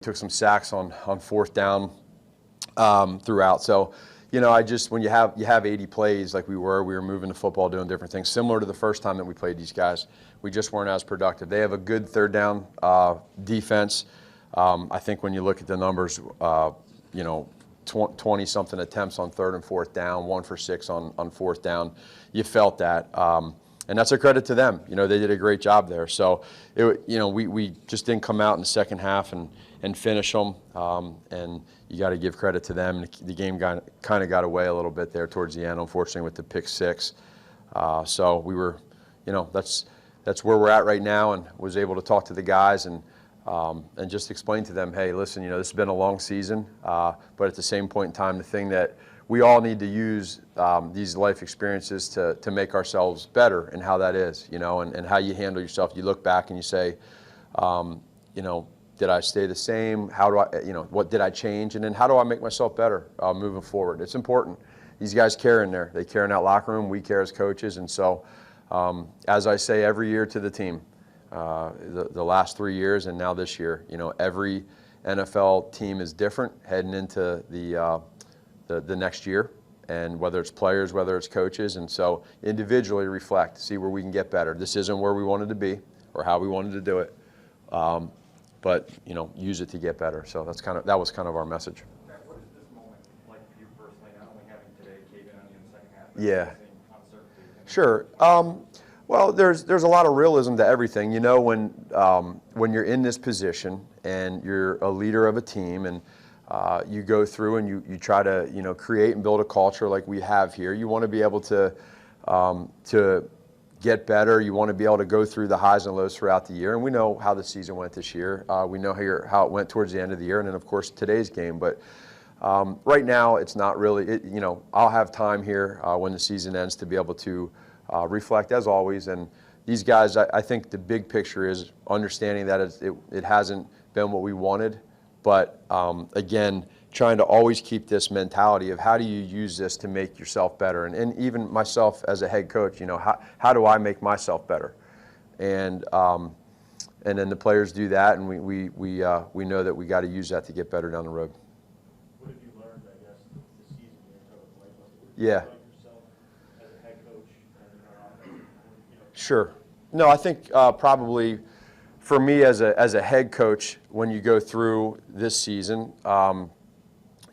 took some sacks on fourth down throughout. So, when you have 80 plays like we were moving the football, doing different things, similar to the first time that we played these guys. We just weren't as productive. They have a good third down defense. I think when you look at the numbers, 20-something attempts on third and fourth down, 1 for 6 on fourth down. You felt that. And that's a credit to them. They did a great job there. So, we just didn't come out in the second half and finish them. And you got to give credit to them. The game kind of got away a little bit there towards the end, unfortunately, with the pick 6. So we were, that's where we're at right now, and was able to talk to the guys and just explain to them, hey, listen, this has been a long season, but at the same point in time, the thing that we all need to use these life experiences to make ourselves better, and how that is, and how you handle yourself. You look back and you say, did I stay the same? How do I, what did I change? And then how do I make myself better moving forward? It's important. These guys care in there. They care in that locker room. We care as coaches. And so, as I say every year to the team, the last 3 years and now this year, every NFL team is different heading into the next year, and whether it's players, whether it's coaches. And so individually reflect, see where we can get better. This isn't where we wanted to be or how we wanted to do it. But use it to get better. So that was kind of our message. Matt, what is this moment like for you personally, not only having today cave in on you in the second half, but yeah, uncertainty? Sure. Well, there's a lot of realism to everything. When you're in this position and you're a leader of a team, and you go through and you try to create and build a culture like we have here. You want to be able to get better. You want to be able to go through the highs and lows throughout the year. And we know how the season went this year. We know how it went towards the end of the year, and then of course today's game. But right now it's not really. I'll have time here when the season ends to be able to reflect as always. And these guys, I think the big picture is understanding that it hasn't been what we wanted. But again, trying to always keep this mentality of how do you use this to make yourself better, and even myself as a head coach, how do I make myself better, and then the players do that, and we know that we got to use that to get better down the road. What have you learned, I guess, this season in terms of life lessons? Yeah. Yourself as a head coach and Sure. No, I think probably. For me as a head coach, when you go through this season,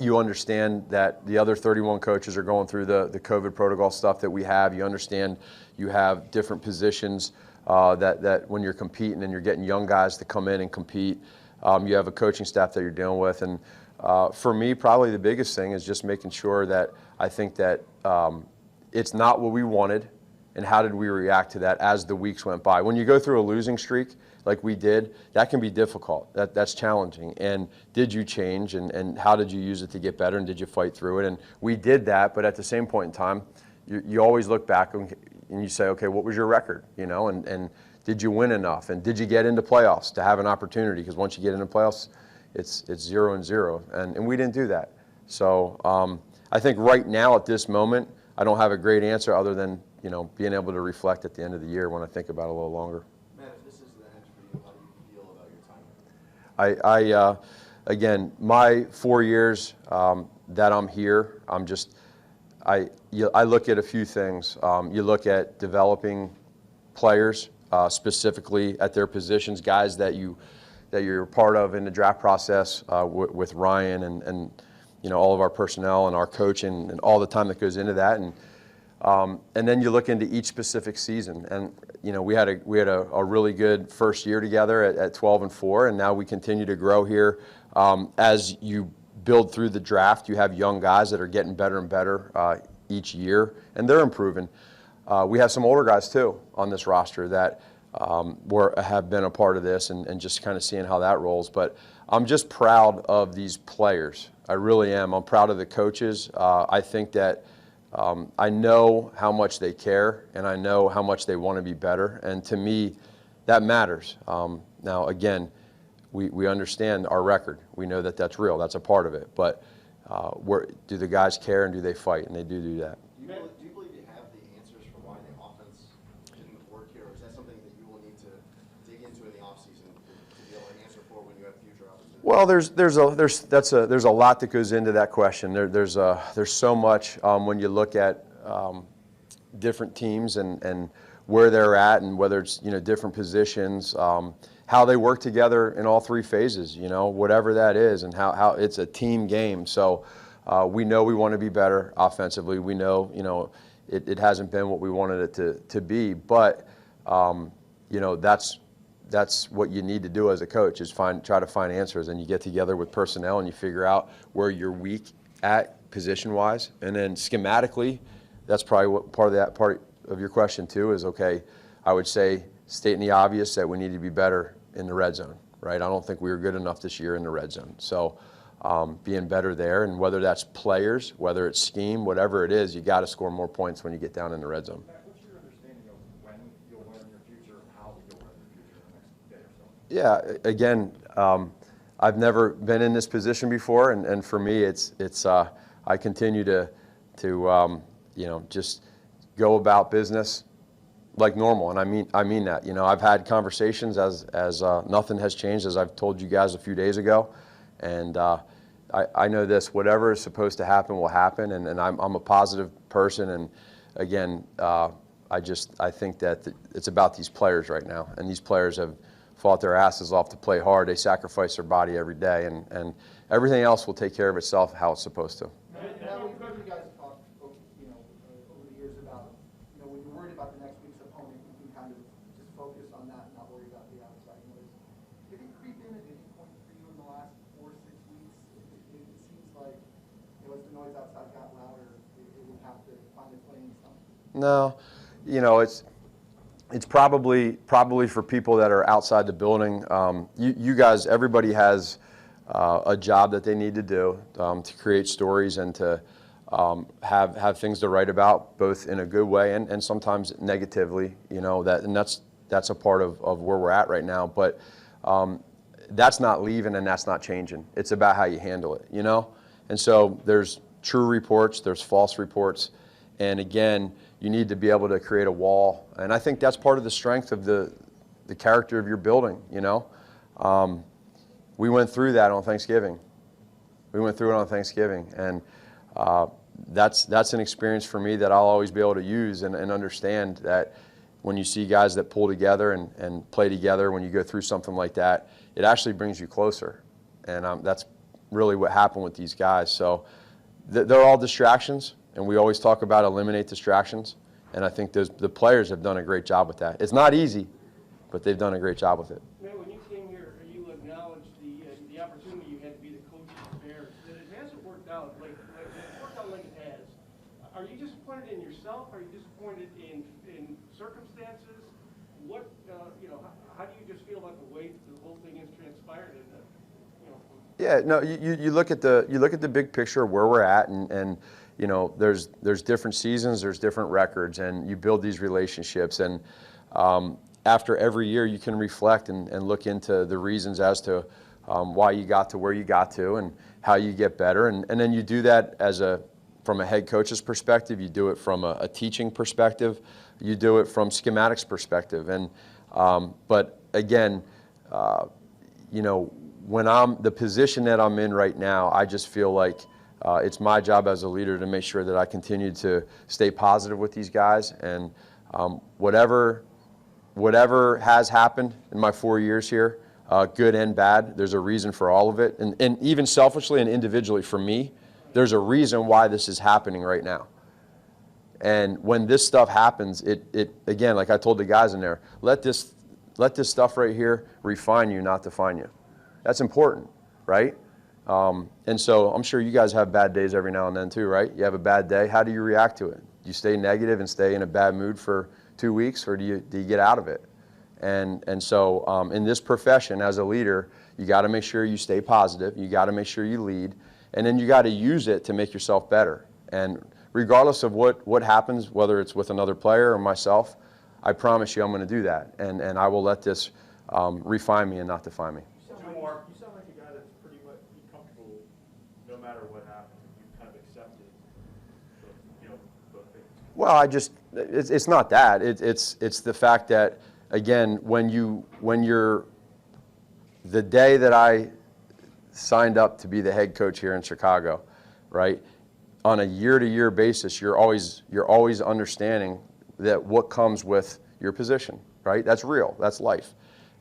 you understand that the other 31 coaches are going through the COVID protocol stuff that we have. You understand you have different positions that when you're competing and you're getting young guys to come in and compete, you have a coaching staff that you're dealing with. And for me, probably the biggest thing is just making sure that I think that it's not what we wanted, and how did we react to that as the weeks went by. When you go through a losing streak like we did, that can be difficult. That's challenging. And did you change, and how did you use it to get better, and did you fight through it? And we did that, but at the same point in time, you always look back and you say, okay, what was your record? And did you win enough? And did you get into playoffs to have an opportunity? Because once you get into playoffs, it's 0-0. And we didn't do that. So I think right now at this moment, I don't have a great answer other than being able to reflect at the end of the year when I think about it a little longer. Matt, if this is the end for you, how do you feel about your time? Again, my 4 years that I'm here, I look at a few things. You look at developing players, specifically at their positions, guys that you're part of in the draft process with Ryan and all of our personnel and our coaching and all the time that goes into that. And then you look into each specific season, and we had a really good first year together at 12-4, and now we continue to grow here. As you build through the draft, you have young guys that are getting better and better each year, and they're improving. We have some older guys too on this roster that have been a part of this, and just kind of seeing how that rolls. But I'm just proud of these players. I really am. I'm proud of the coaches. I think that. I know how much they care, and I know how much they want to be better, and to me, that matters. Now, again, we understand our record. We know that that's real. That's a part of it. But do the guys care, and do they fight? And they do that. Do you believe you have the answers for why the offense didn't work here, or is that something that you will need to dig into in the offseason to be able to answer for when you have future opportunities? Well, there's a lot that goes into that question. There's so much when you look at different teams and where they're at, and whether it's different positions, how they work together in all three phases. Whatever that is, and how it's a team game. So we know we want to be better offensively. We know it hasn't been what we wanted it to be, but that's what you need to do as a coach, is try to find answers, and you get together with personnel and you figure out where you're weak at position-wise, and then schematically, that's probably what part of your question too is. Okay, I would say stating the obvious that we need to be better in the red zone, right? I don't think we were good enough this year in the red zone, so being better there, and whether that's players, whether it's scheme, whatever it is, you got to score more points when you get down in the red zone. Matt, what's your understanding of when you'll learn your future, how you'll learn your future in the next day or so? Yeah, again, I've never been in this position before, and for me, it's I continue to just go about business like normal, and I mean that. I've had conversations as nothing has changed, as I've told you guys a few days ago, and I know this: whatever is supposed to happen will happen, and I'm a positive person, and again, I think that it's about these players right now, and these players have fought their asses off to play hard. They sacrifice their body every day, and everything else will take care of itself how it's supposed to. Now, we've heard you guys talk, over the years about, when you're worried about the next week's opponent, you can kind of just focus on that and not worry about the outside noise. Did it creep in at any point for you in the last 4 or 6 weeks? It seems like, as the noise outside got louder, it would have to find its way in something. No, it's probably for people that are outside the building. You guys, everybody has a job that they need to do to create stories and to have things to write about, both in a good way and sometimes negatively. That's a part of where we're at right now. But that's not leaving, and that's not changing. It's about how you handle it. And so there's true reports, there's false reports, and again, you need to be able to create a wall. And I think that's part of the strength of the character of your building. We went through that on Thanksgiving. We went through it on Thanksgiving, and that's an experience for me that I'll always be able to use and understand that when you see guys that pull together and play together, when you go through something like that, it actually brings you closer. And that's really what happened with these guys. So they're all distractions, and we always talk about eliminate distractions. And I think the players have done a great job with that. It's not easy, but they've done a great job with it. Matt, when you came here, you acknowledged the opportunity you had to be the coach of the Bears. That it hasn't worked out like it has. Are you disappointed in yourself? Are you disappointed in circumstances? What how do you just feel about the way the whole thing has transpired? Yeah, no, you look at the big picture of where we're at, and there's different seasons, there's different records, and you build these relationships, and after every year you can reflect and look into the reasons as to why you got to where you got to and how you get better, and then you do that from a head coach's perspective, you do it from a teaching perspective, you do it from schematics perspective, and but again, when I'm the position that I'm in right now, I just feel like it's my job as a leader to make sure that I continue to stay positive with these guys, and whatever has happened in my 4 years here, good and bad, there's a reason for all of it, and even selfishly and individually for me, there's a reason why this is happening right now. And when this stuff happens, it again, like I told the guys in there, let this stuff right here refine you, not define you. That's important, right? And so I'm sure you guys have bad days every now and then too, right? You have a bad day. How do you react to it? Do you stay negative and stay in a bad mood for 2 weeks, or do you get out of it? And so in this profession as a leader, you got to make sure you stay positive. You got to make sure you lead, and then you got to use it to make yourself better. And regardless of what happens, whether it's with another player or myself, I promise you I'm going to do that, and I will let this refine me and not define me. You sound like a guy that's pretty much comfortable no matter what happens. You kind of accepted both things. Well, it's not that. It's the fact that, again, when you're the day that I signed up to be the head coach here in Chicago, right? On a year-to-year basis, you're always understanding that what comes with your position, right? That's real. That's life.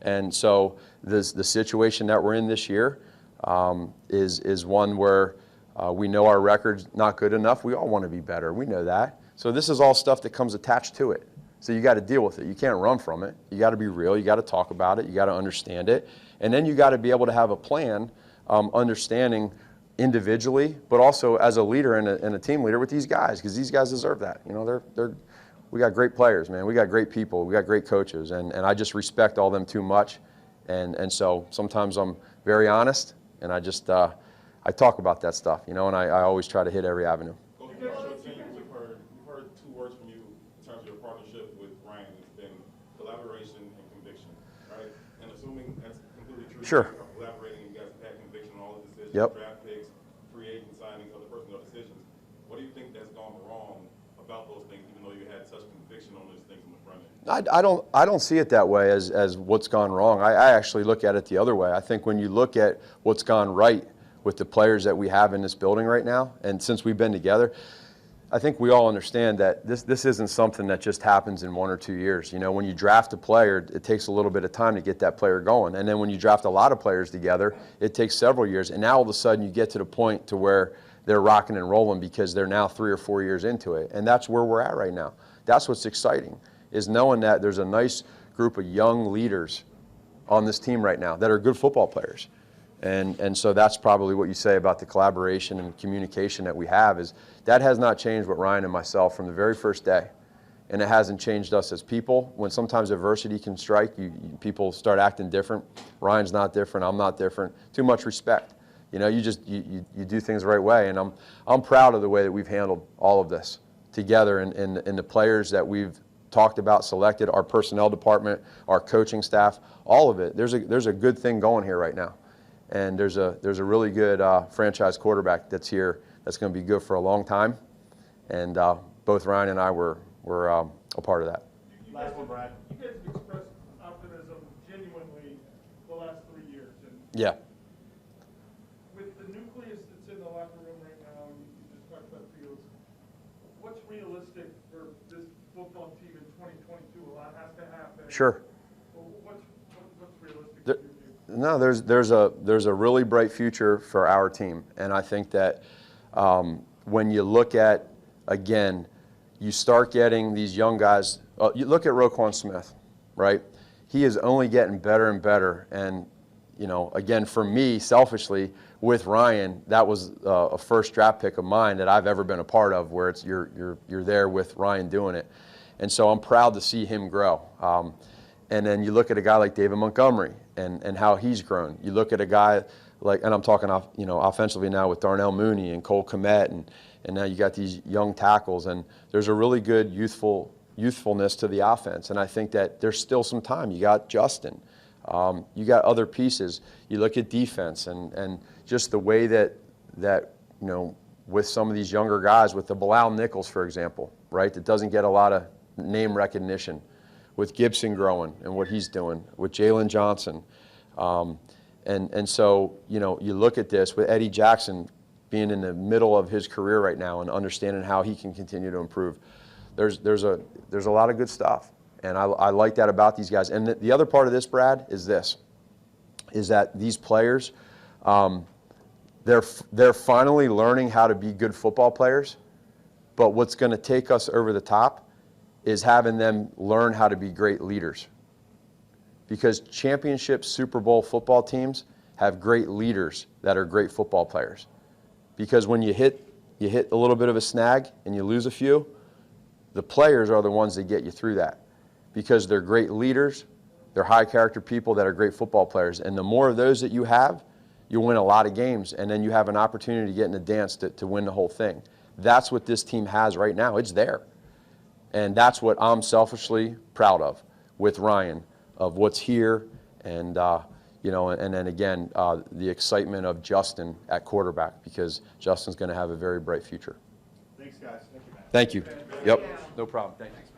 And so the situation that we're in this year is one where we know our record's not good enough. We all want to be better. We know that. So this is all stuff that comes attached to it. So you got to deal with it. You can't run from it. You got to be real. You got to talk about it. You got to understand it. And then you got to be able to have a plan, understanding individually, but also as a leader and a team leader with these guys, because these guys deserve that. You know, we got great players, man. We got great people. We got great coaches, and I just respect all them too much. And so sometimes I'm very honest, and I just I talk about that stuff, you know, and I always try to hit every avenue. Coach, across your team, we've heard two words from you in terms of your partnership with Ryan. It's been collaboration and conviction, right? And assuming that's completely true. Sure. You are collaborating, you guys have had conviction on all the decisions, Yep. draft picks, free agent signings, other personnel decisions. What do you think that's gone wrong about those things, even though you had such conviction on those things in the front end? I don't see it that way as what's gone wrong. I actually look at it the other way. I think when you look at what's gone right with the players that we have in this building right now, and since we've been together, I think we all understand that this isn't something that just happens in 1 or 2 years. You know, when you draft a player, it takes a little bit of time to get that player going. And then when you draft a lot of players together, it takes several years. And now all of a sudden you get to the point to where they're rocking and rolling because they're now 3 or 4 years into it. And that's where we're at right now. That's what's exciting, is knowing that there's a nice group of young leaders on this team right now that are good football players. And so that's probably what you say about the collaboration and communication that we have, is that has not changed with Ryan and myself from the very first day. And it hasn't changed us as people. When sometimes adversity can strike, people start acting different. Ryan's not different. I'm not different. Too much respect. You know, you do things the right way. And I'm proud of the way that we've handled all of this together, and the players that we've talked about, selected, our personnel department, our coaching staff, all of it. There's a good thing going here right now. And there's a really good franchise quarterback that's here that's going to be good for a long time. And both Ryan and I were a part of that. Last one, Brad. You guys have expressed optimism genuinely the last 3 years. And Yeah. with the nucleus that's in the locker room right now, and you just talked about Fields, what's realistic for this football team in 2022? A lot has to happen. Sure. What's realistic There- for you? No, there's a really bright future for our team, and I think that when you look at, again, you start getting these young guys. You look at Roquan Smith, right? He is only getting better and better, and you know, again, for me, selfishly, with Ryan, that was a first draft pick of mine that I've ever been a part of, where it's you're there with Ryan doing it, and so I'm proud to see him grow. And then you look at a guy like David Montgomery and how he's grown. You look at a guy like, and I'm talking offensively now with Darnell Mooney and Cole Kmet, and now you got these young tackles, and there's a really good youthfulness to the offense. And I think that there's still some time. You got Justin. You got other pieces. You look at defense and just the way that you know, with some of these younger guys, with the Bilal Nichols, for example, right, that doesn't get a lot of name recognition, with Gibson growing and what he's doing, with Jalen Johnson. And so, you know, you look at this with Eddie Jackson being in the middle of his career right now and understanding how he can continue to improve. There's a lot of good stuff. And I like that about these guys. And the other part of this, Brad, is that these players, they're finally learning how to be good football players. But what's going to take us over the top is having them learn how to be great leaders. Because championship Super Bowl football teams have great leaders that are great football players. Because when you hit a little bit of a snag and you lose a few, the players are the ones that get you through that. Because they're great leaders, they're high character people that are great football players. And the more of those that you have, you'll win a lot of games, and then you have an opportunity to get in a dance to win the whole thing. That's what this team has right now. It's there. And that's what I'm selfishly proud of with Ryan, of what's here, and you know, and then again, the excitement of Justin at quarterback, because Justin's going to have a very bright future. Thanks, guys. Thank you, Matt. Thank you. Yep. No problem. Thanks.